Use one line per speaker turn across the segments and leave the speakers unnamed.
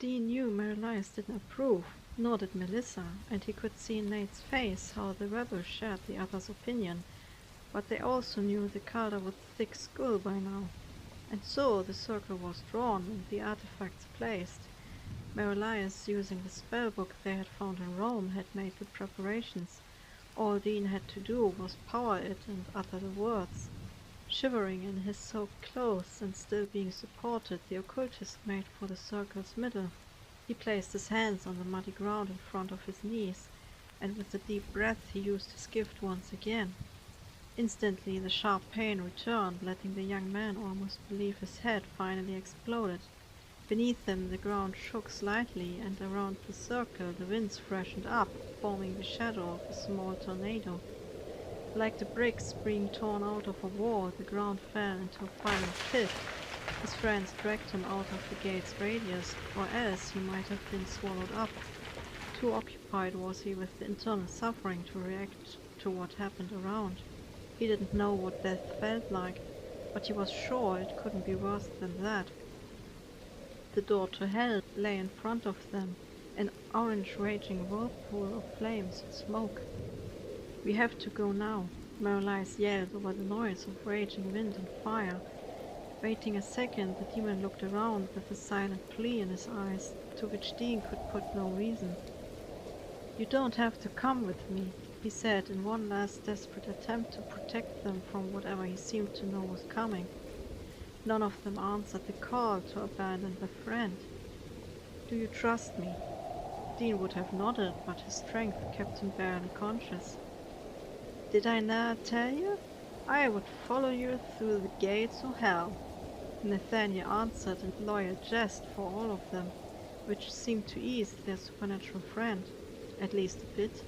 Dean knew Mary Lyons didn't approve, nor did Melissa, and he could see in Nate's face how the rebel shared the other's opinion, but they also knew the Calder was thick skull by now, and so the circle was drawn and the artifacts placed. Mary Lyons, using the spellbook they had found in Rome, had made the preparations. All Dean had to do was power it and utter the words. Shivering in his soaked clothes and still being supported, the occultist made for the circle's middle. He placed his hands on the muddy ground in front of his knees, and with a deep breath he used his gift once again. Instantly the sharp pain returned, letting the young man almost believe his head finally exploded. Beneath him the ground shook slightly, and around the circle the winds freshened up, forming the shadow of a small tornado. Like the bricks being torn out of a wall, the ground fell into a violent pit. His friends dragged him out of the gate's radius, or else he might have been swallowed up. Too occupied was he with the internal suffering to react to what happened around. He didn't know what death felt like, but he was sure it couldn't be worse than that. The door to hell lay in front of them, an orange raging whirlpool of flames and smoke. "We have to go now," Merlice yelled over the noise of raging wind and fire. Waiting a second, the demon looked around with a silent plea in his eyes, to which Dean could put no reason. "You don't have to come with me," he said in one last desperate attempt to protect them from whatever he seemed to know was coming. None of them answered the call to abandon their friend. "Do you trust me?" Dean would have nodded, but his strength kept him barely conscious. "Did I not tell you? I would follow you through the gates of hell," Nathaniel answered in loyal jest for all of them, which seemed to ease their supernatural friend, at least a bit.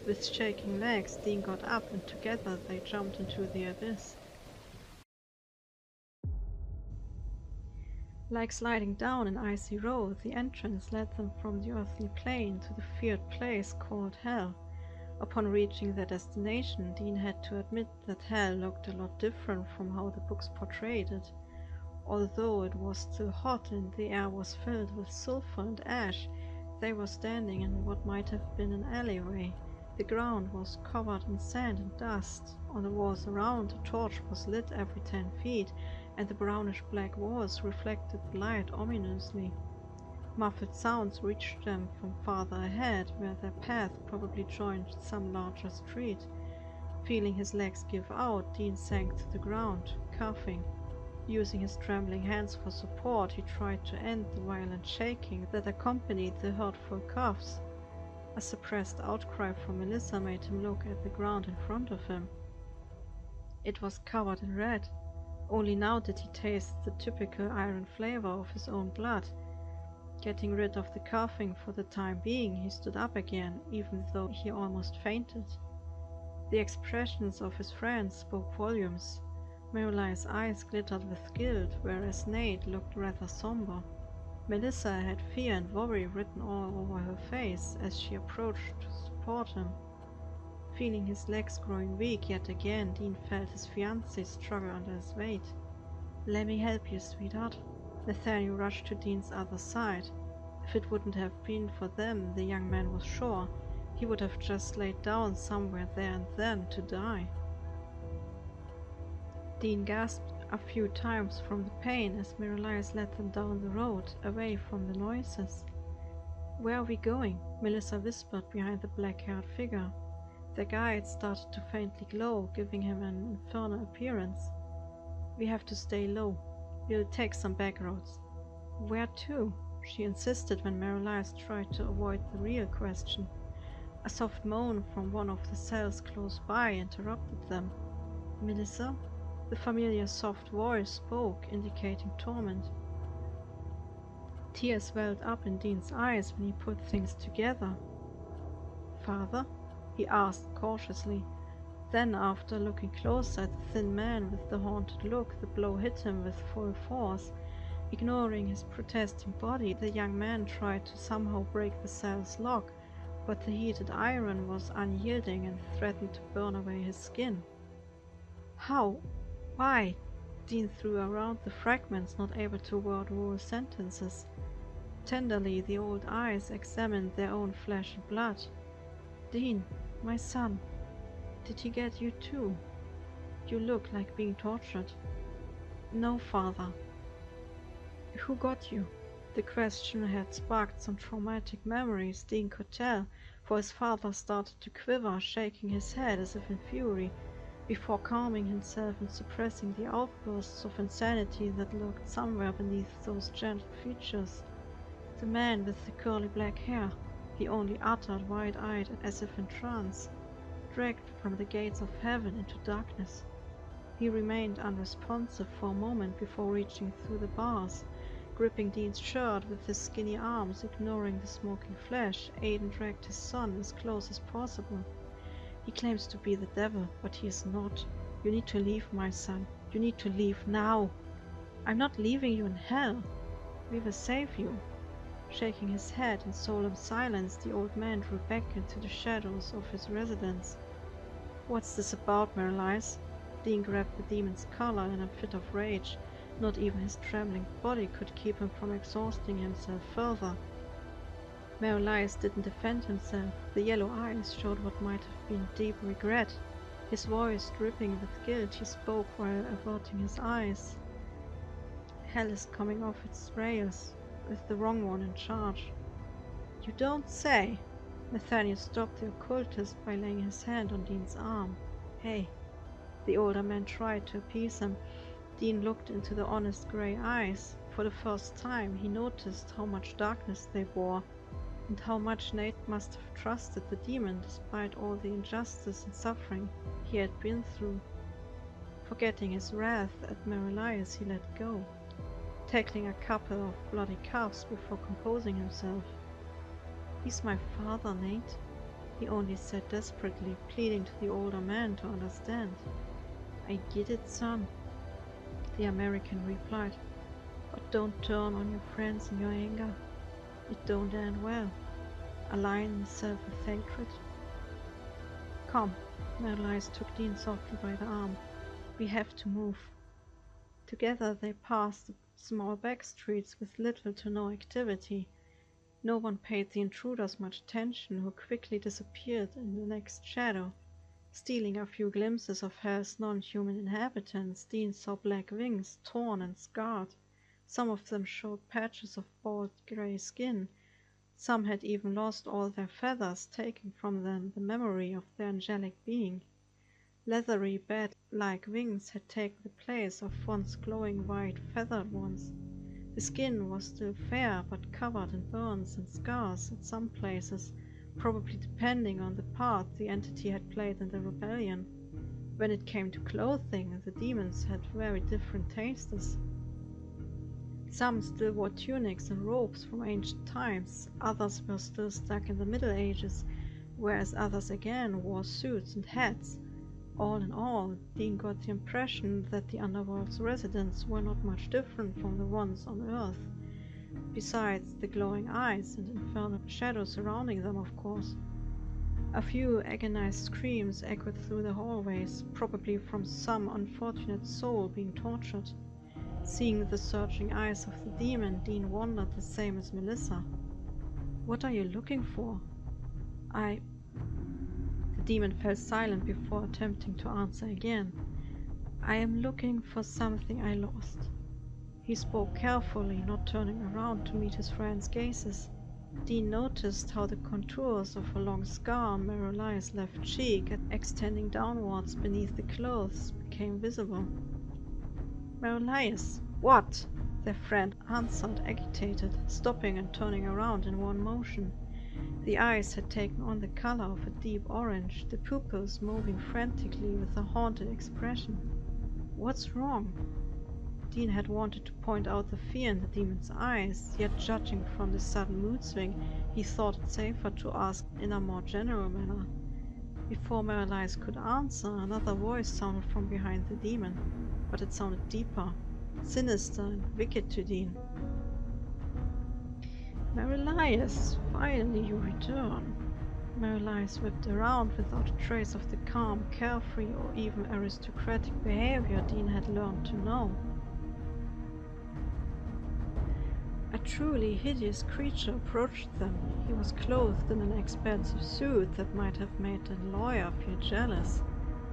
With shaking legs, Dean got up, and together they jumped into the abyss. Like sliding down an icy road, the entrance led them from the earthly plane to the feared place called Hell. Upon reaching their destination, Dean had to admit that Hell looked a lot different from how the books portrayed it. Although it was still hot and the air was filled with sulfur and ash, they were standing in what might have been an alleyway. The ground was covered in sand and dust. On the walls around, a torch was lit every 10 feet, and the brownish-black walls reflected the light ominously. Muffled sounds reached them from farther ahead, where their path probably joined some larger street. Feeling his legs give out, Dean sank to the ground, coughing. Using his trembling hands for support, he tried to end the violent shaking that accompanied the hurtful coughs. A suppressed outcry from Melissa made him look at the ground in front of him. It was covered in red. Only now did he taste the typical iron flavor of his own blood. Getting rid of the coughing for the time being, he stood up again, even though he almost fainted. The expressions of his friends spoke volumes. Merlice's eyes glittered with guilt, whereas Nate looked rather somber. Melissa had fear and worry written all over her face as she approached to support him. Feeling his legs growing weak yet again, Dean felt his fiancée struggle under his weight. "Let me help you, sweetheart." Nathaniel rushed to Dean's other side. If it wouldn't have been for them, the young man was sure, he would have just laid down somewhere there and then to die. Dean gasped a few times from the pain as Merlice led them down the road, away from the noises. "Where are we going?" Melissa whispered behind the black-haired figure. The guide started to faintly glow, giving him an infernal appearance. "We have to stay low. We'll take some back roads." "Where to?" she insisted when Merlice tried to avoid the real question. A soft moan from one of the cells close by interrupted them. "Melissa?" The familiar soft voice spoke, indicating torment. Tears welled up in Dean's eyes when he put things together. "Father?" he asked cautiously. Then, after looking closer at the thin man with the haunted look, the blow hit him with full force. Ignoring his protesting body, the young man tried to somehow break the cell's lock, but the heated iron was unyielding and threatened to burn away his skin. "How? Why?" Dean threw around the fragments, not able to word whole sentences. Tenderly, the old eyes examined their own flesh and blood. "Dean, my son, did he get you too? You look like being tortured." "No, father." "Who got you?" The question had sparked some traumatic memories, Dean could tell, for his father started to quiver, shaking his head as if in fury, before calming himself and suppressing the outbursts of insanity that lurked somewhere beneath those gentle features. "The man with the curly black hair," he only uttered, wide-eyed as if in trance, "dragged from the gates of heaven into darkness." He remained unresponsive for a moment before reaching through the bars. Gripping Dean's shirt with his skinny arms, ignoring the smoking flesh, Aiden dragged his son as close as possible. "He claims to be the devil, but he is not. You need to leave, my son. You need to leave now." "I'm not leaving you in hell. We will save you." Shaking his head in solemn silence, the old man drew back into the shadows of his residence. "What's this about, Marilise?" Dean grabbed the demon's collar in a fit of rage. Not even his trembling body could keep him from exhausting himself further. Marilise didn't defend himself. The yellow eyes showed what might have been deep regret. His voice dripping with guilt, he spoke while averting his eyes. "Hell is coming off its rails, with the wrong one in charge." "You don't say!" Nathaniel stopped the occultist by laying his hand on Dean's arm. "Hey." The older man tried to appease him. Dean looked into the honest grey eyes. For the first time he noticed how much darkness they bore, and how much Nate must have trusted the demon despite all the injustice and suffering he had been through. Forgetting his wrath at Marilise, he let go, tackling a couple of bloody cuffs before composing himself. "He's my father, Nate," he only said desperately, pleading to the older man to understand. "I get it, son," the American replied, "but don't turn on your friends in your anger. It don't end well. Align yourself with hatred." "Come," Marilise took Dean softly by the arm. "We have to move." Together they passed the small back streets with little to no activity. No one paid the intruders much attention, who quickly disappeared in the next shadow. Stealing a few glimpses of Hell's non-human inhabitants, Dean saw black wings, torn and scarred. Some of them showed patches of bald grey skin. Some had even lost all their feathers, taking from them the memory of their angelic being. Leathery, bat-like wings had taken the place of once glowing white feathered ones. The skin was still fair, but covered in burns and scars at some places, probably depending on the part the entity had played in the rebellion. When it came to clothing, the demons had very different tastes. Some still wore tunics and robes from ancient times, others were still stuck in the Middle Ages, whereas others again wore suits and hats. All in all, Dean got the impression that the Underworld's residents were not much different from the ones on Earth. Besides the glowing eyes and infernal shadows surrounding them, of course. A few agonized screams echoed through the hallways, probably from some unfortunate soul being tortured. Seeing the searching eyes of the demon, Dean wondered the same as Melissa. "What are you looking for?" The demon fell silent before attempting to answer again. "I am looking for something I lost." He spoke carefully, not turning around to meet his friend's gazes. Dean noticed how the contours of a long scar on Marilise's left cheek, extending downwards beneath the clothes, became visible. "Marilise, what?" their friend answered, agitated, stopping and turning around in one motion. The eyes had taken on the color of a deep orange, the pupils moving frantically with a haunted expression. "What's wrong?" Dean had wanted to point out the fear in the demon's eyes, yet judging from the sudden mood swing, he thought it safer to ask in a more general manner. Before Marilise could answer, another voice sounded from behind the demon, but it sounded deeper, sinister and wicked to Dean. "Marilise, finally you return." Marilise whipped around without a trace of the calm, carefree, or even aristocratic behavior Dean had learned to know. "A truly hideous creature approached them. He was clothed in an expensive suit that might have made a lawyer feel jealous.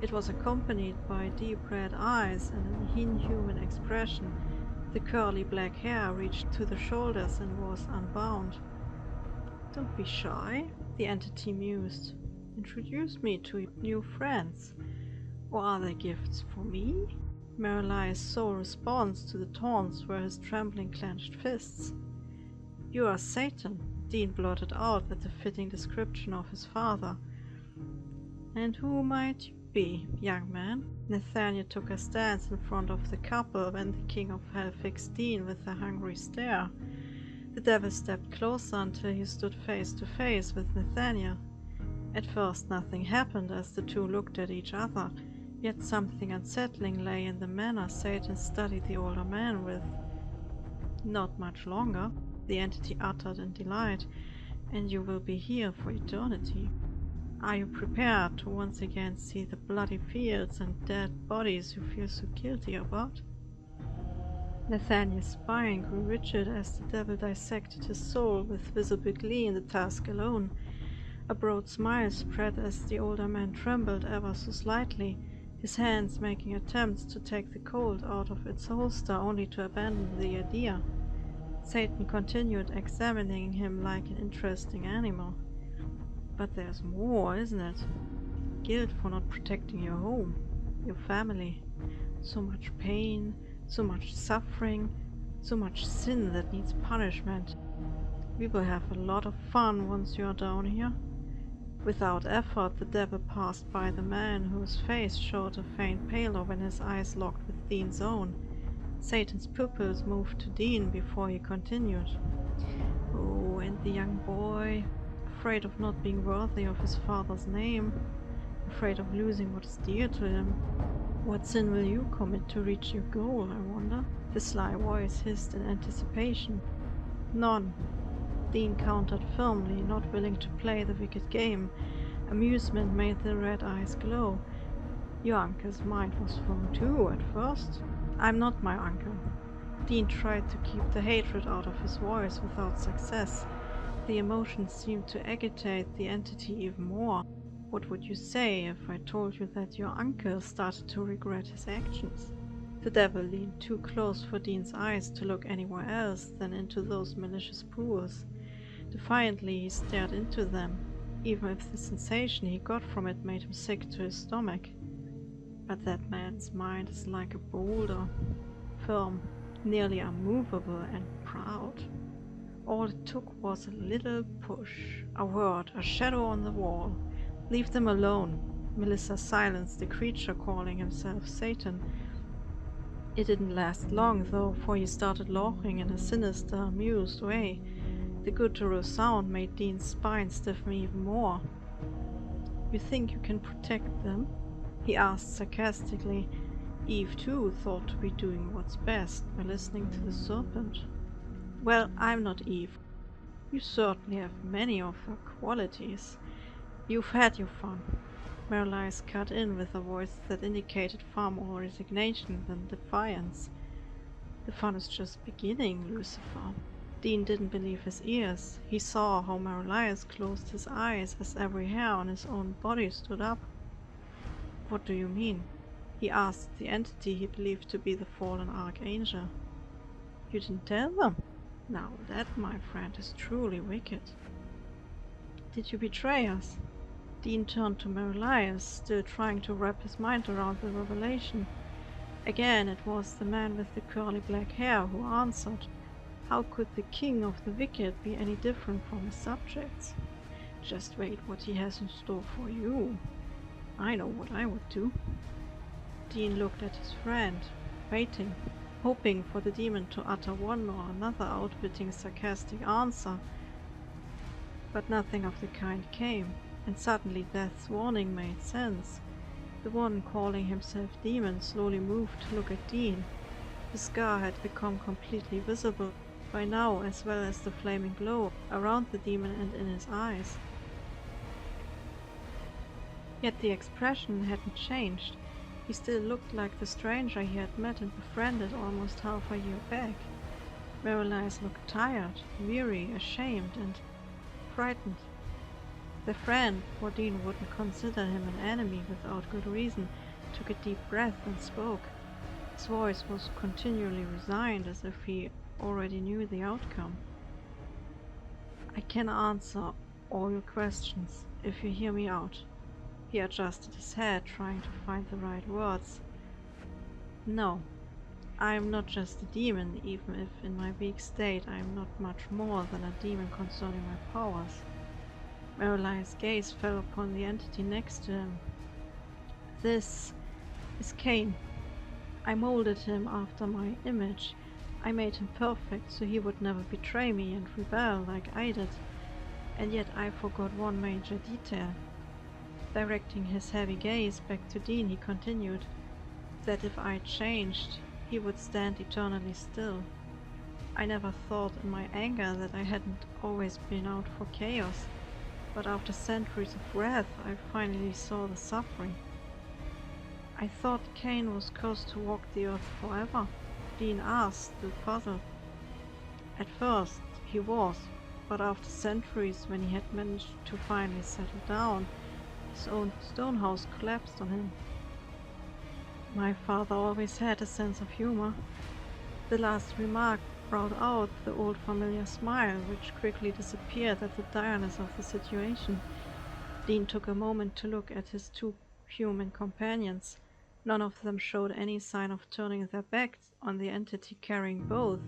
It was accompanied by deep red eyes and an inhuman expression. The curly black hair reached to the shoulders and was unbound. "Don't be shy," the entity mused. "Introduce me to your new friends. Or are they gifts for me?" Merli's sole response to the taunts were his trembling clenched fists. "You are Satan," Dean blurted out with a fitting description of his father. "And who might you be, young man?" Nathaniel took a stance in front of the couple when the King of Hell fixed Dean with a hungry stare. The devil stepped closer until he stood face to face with Nathaniel. At first nothing happened as the two looked at each other, yet something unsettling lay in the manner Satan studied the older man with. "Not much longer," the entity uttered in delight, "and you will be here for eternity. Are you prepared to once again see the bloody fields and dead bodies you feel so guilty about?" Nathaniel's spine grew rigid as the devil dissected his soul with visible glee in the task alone. A broad smile spread as the older man trembled ever so slightly, his hands making attempts to take the Colt out of its holster only to abandon the idea. Satan continued examining him like an interesting animal. "But there's more, isn't it? Guilt for not protecting your home, your family. So much pain, so much suffering, so much sin that needs punishment. We will have a lot of fun once you are down here." Without effort, the devil passed by the man whose face showed a faint pallor when his eyes locked with Dean's own. Satan's pupils moved to Dean before he continued. "Oh, and the young boy, afraid of not being worthy of his father's name, afraid of losing what is dear to him. What sin will you commit to reach your goal, I wonder?" The sly voice hissed in anticipation. "None," Dean countered firmly, not willing to play the wicked game. Amusement made the red eyes glow. "Your uncle's mind was firm too, at first." "I'm not my uncle." Dean tried to keep the hatred out of his voice without success. The emotion seemed to agitate the entity even more. "What would you say if I told you that your uncle started to regret his actions?" The devil leaned too close for Dean's eyes to look anywhere else than into those malicious pools. Defiantly he stared into them, even if the sensation he got from it made him sick to his stomach. But that man's mind is like a boulder, firm, nearly unmovable, and proud. All it took was a little push, a word, a shadow on the wall. "Leave them alone." Melissa silenced the creature calling himself Satan. It didn't last long, though, for he started laughing in a sinister, amused way. The guttural sound made Dean's spine stiffen even more. "You think you can protect them?" he asked sarcastically. Eve, too, thought to be doing what's best by listening to the serpent. "Well, I'm not Eve. You certainly have many of her qualities. You've had your fun." Merlice cut in with a voice that indicated far more resignation than defiance. "The fun is just beginning, Lucifer." Dean didn't believe his ears. He saw how Merlice closed his eyes as every hair on his own body stood up. "What do you mean?" he asked the entity he believed to be the fallen archangel. "You didn't tell them? Now that, my friend, is truly wicked." "Did you betray us?" Dean turned to Merlice, still trying to wrap his mind around the revelation. Again it was the man with the curly black hair who answered. How could the king of the wicked be any different from his subjects? "Just wait what he has in store for you. I know what I would do." Dean looked at his friend, waiting, hoping for the demon to utter one or another outwitting sarcastic answer. But nothing of the kind came, and suddenly Death's warning made sense. The one calling himself demon slowly moved to look at Dean. The scar had become completely visible by now, as well as the flaming glow around the demon and in his eyes. Yet the expression hadn't changed. He still looked like the stranger he had met and befriended almost half a year back. Merylise looked tired, weary, ashamed, and frightened. The friend, for Dean wouldn't consider him an enemy without good reason, took a deep breath and spoke. His voice was continually resigned, as if he already knew the outcome. "I can answer all your questions, if you hear me out." He adjusted his head, trying to find the right words. "No, I am not just a demon, even if in my weak state I am not much more than a demon concerning my powers." Meryline's gaze fell upon the entity next to him. "This is Cain. I molded him after my image. I made him perfect so he would never betray me and rebel like I did. And yet I forgot one major detail." Directing his heavy gaze back to Dean, he continued, "that if I changed, he would stand eternally still. I never thought in my anger that I hadn't always been out for chaos, but after centuries of wrath I finally saw the suffering. I thought Cain was cursed to walk the earth forever?" Dean asked, still puzzled. "At first he was, but after centuries, when he had managed to finally settle down, his own stone house collapsed on him. My father always had a sense of humor." The last remark brought out the old familiar smile, which quickly disappeared at the direness of the situation. Dean took a moment to look at his two human companions. None of them showed any sign of turning their backs on the entity carrying both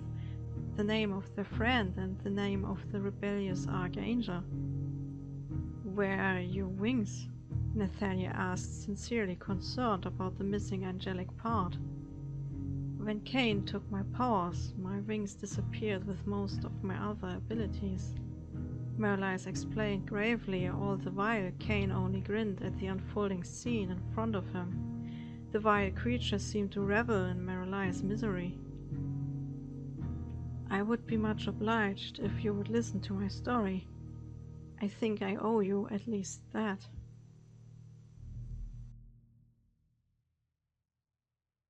the name of their friend and the name of the rebellious Archangel. "Where are your wings?" Nathaniel asked, sincerely concerned about the missing angelic part. "When Cain took my powers, my wings disappeared with most of my other abilities." Merylise explained gravely, all the while Cain only grinned at the unfolding scene in front of him. The vile creature seemed to revel in Merylise's misery. "I would be much obliged if you would listen to my story. I think I owe you at least that."